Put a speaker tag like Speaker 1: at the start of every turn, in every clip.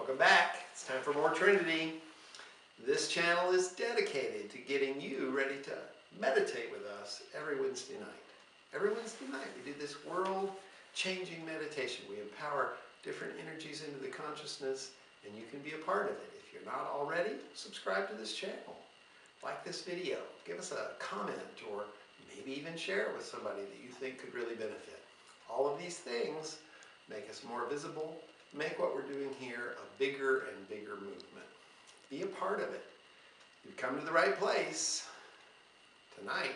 Speaker 1: Welcome back. It's time for more Trinity. This channel is dedicated to getting you ready to meditate with us every Wednesday night. Every Wednesday night we do this world-changing meditation. We empower different energies into the consciousness, and you can be a part of it. If you're not already, subscribe to this channel. Like this video. Give us a comment, or maybe even share it with somebody that you think could really benefit. All of these things make us more visible, make what we're doing here a bigger and bigger movement. Be a part of it. You've come to the right place. Tonight,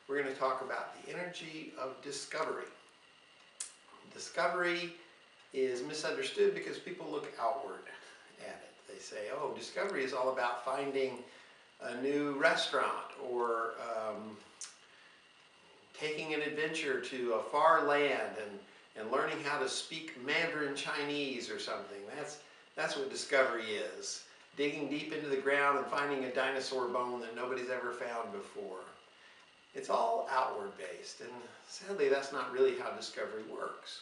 Speaker 1: we're going to talk about the energy of discovery. Discovery is misunderstood because people look outward at it. They say, oh, discovery is all about finding a new restaurant or taking an adventure to a far land and learning how to speak Mandarin Chinese or something. That's what discovery is. Digging deep into the ground and finding a dinosaur bone that nobody's ever found before. It's all outward based, and sadly that's not really how discovery works.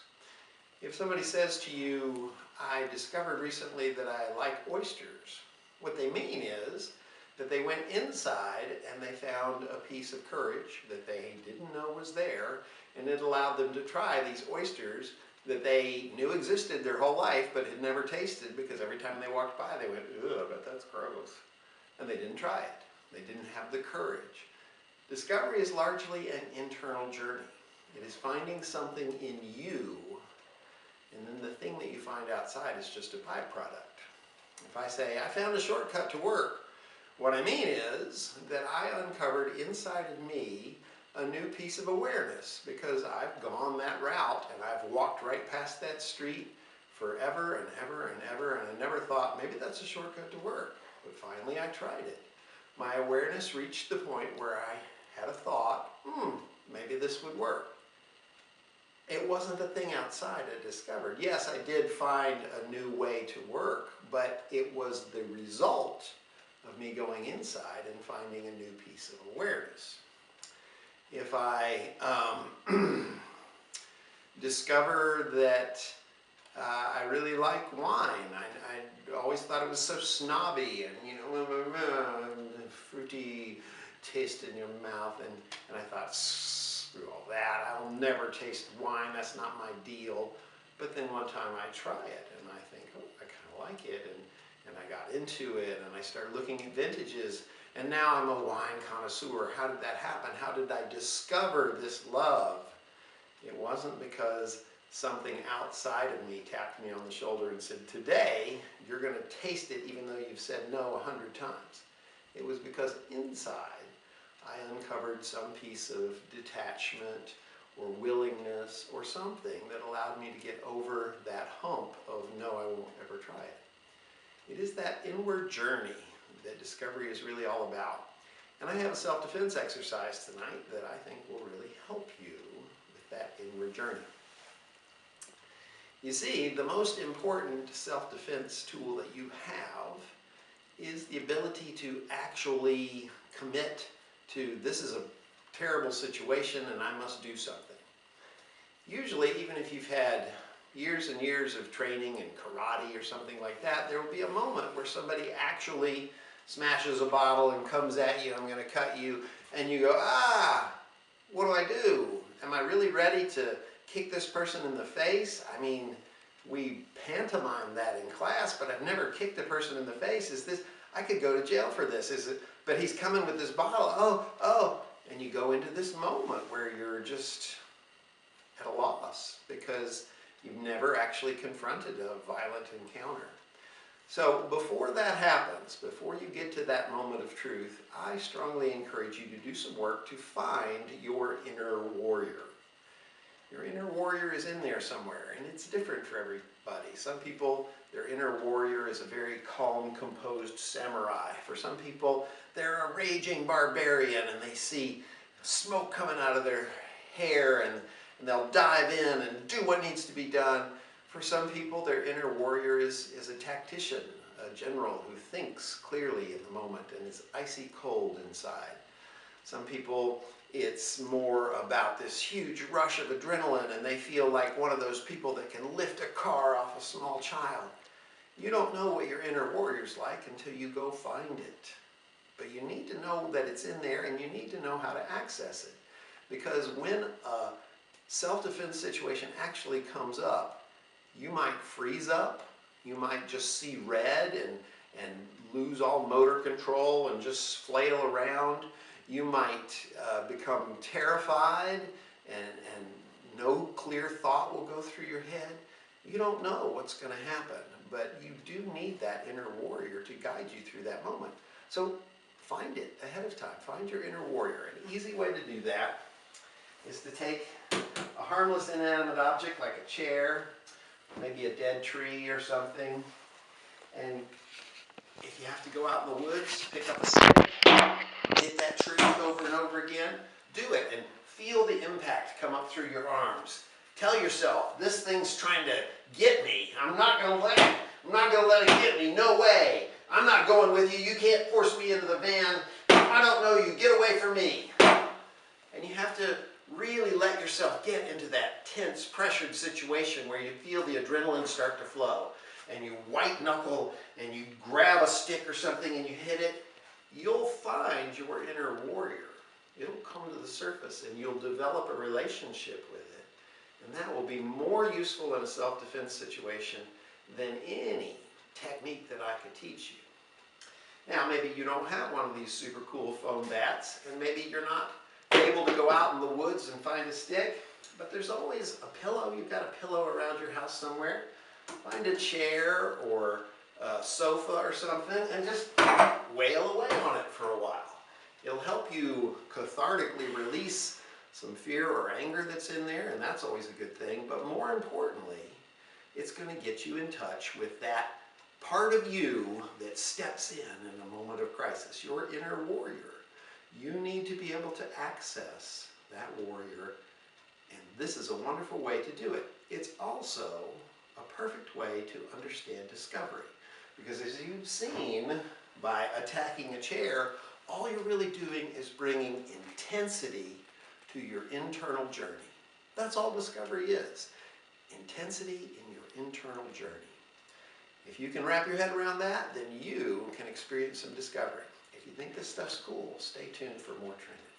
Speaker 1: If somebody says to you, I discovered recently that I like oysters, what they mean is that they went inside and they found a piece of courage that they didn't know was there, and it allowed them to try these oysters that they knew existed their whole life but had never tasted, because every time they walked by they went, ugh, I bet that's gross. And they didn't try it. They didn't have the courage. Discovery is largely an internal journey. It is finding something in you, and then the thing that you find outside is just a byproduct. If I say, I found a shortcut to work, what I mean is that I uncovered inside of me a new piece of awareness, because I've gone that route and I've walked right past that street forever and ever and ever, and I never thought maybe that's a shortcut to work. But finally I tried it. My awareness reached the point where I had a thought, maybe this would work. It wasn't the thing outside I discovered. Yes, I did find a new way to work, but it was the result of me going inside and finding a new piece of awareness. If I discover that I really like wine, I always thought it was so snobby and, you know, fruity taste in your mouth, and I thought, screw all that, I'll never taste wine, that's not my deal. But then one time I try it and I think, oh, I kind of like it, and I got into it, and I started looking at vintages, and now I'm a wine connoisseur. How did that happen? How did I discover this love? It wasn't because something outside of me tapped me on the shoulder and said, today you're going to taste it even though you've said no 100 times. It was because inside I uncovered some piece of detachment or willingness or something that allowed me to get over that hump of no, I won't ever try it. It is that inward journey that discovery is really all about. And I have a self-defense exercise tonight that I think will really help you with that inward journey. You see, the most important self-defense tool that you have is the ability to actually commit to, this is a terrible situation and I must do something. Usually, even if you've had years and years of training in karate or something like that, there will be a moment where somebody actually smashes a bottle and comes at you, I'm going to cut you, and you go, what do I do? Am I really ready to kick this person in the face? I mean, we pantomime that in class, but I've never kicked a person in the face. Is this, I could go to jail for this, is it? But he's coming with this bottle, oh, and you go into this moment where you're just at a loss because you've never actually confronted a violent encounter. So before that happens, before you get to that moment of truth, I strongly encourage you to do some work to find your inner warrior. Your inner warrior is in there somewhere, and it's different for everybody. Some people, their inner warrior is a very calm, composed samurai. For some people, they're a raging barbarian, and they see smoke coming out of their hair, and they'll dive in and do what needs to be done. For some people, their inner warrior is a tactician, a general who thinks clearly in the moment and is icy cold inside. Some people, it's more about this huge rush of adrenaline, and they feel like one of those people that can lift a car off a small child. You don't know what your inner warrior's like until you go find it. But you need to know that it's in there, and you need to know how to access it. Because when a self-defense situation actually comes up, you might freeze up, you might just see red and lose all motor control and just flail around. You might become terrified and no clear thought will go through your head. You don't know what's going to happen, but you do need that inner warrior to guide you through that moment. So find it ahead of time. Find your inner warrior. An easy way to do that is to take a harmless inanimate object like a chair, maybe a dead tree or something, and if you have to go out in the woods, pick up a stick, hit that tree over and over again, do it and feel the impact come up through your arms. Tell yourself, this thing's trying to get me. I'm not going to let it. I'm not going to let it get me. No way. I'm not going with you. You can't force me into the van. I don't know you. Get away from me. And you have to really let yourself get into that tense, pressured situation where you feel the adrenaline start to flow. And you white knuckle and you grab a stick or something and you hit it. You'll find your inner warrior. It'll come to the surface and you'll develop a relationship with it. And that will be more useful in a self-defense situation than any technique that I could teach you. Now, maybe you don't have one of these super cool foam bats, and maybe you're not able to go out in the woods and find a stick, but there's always a pillow. You've got a pillow around your house somewhere. Find a chair or a sofa or something and just wail away on it for a while. It'll help you cathartically release some fear or anger that's in there, and that's always a good thing. But more importantly, it's going to get you in touch with that part of you that steps in a moment of crisis, your inner warrior. You need to be able to access that warrior, and this is a wonderful way to do it. It's also a perfect way to understand discovery, because as you've seen by attacking a chair, all you're really doing is bringing intensity to your internal journey. That's all discovery is. Intensity in your internal journey. If you can wrap your head around that, then you can experience some discovery. If you think this stuff's cool, stay tuned for more Trinity.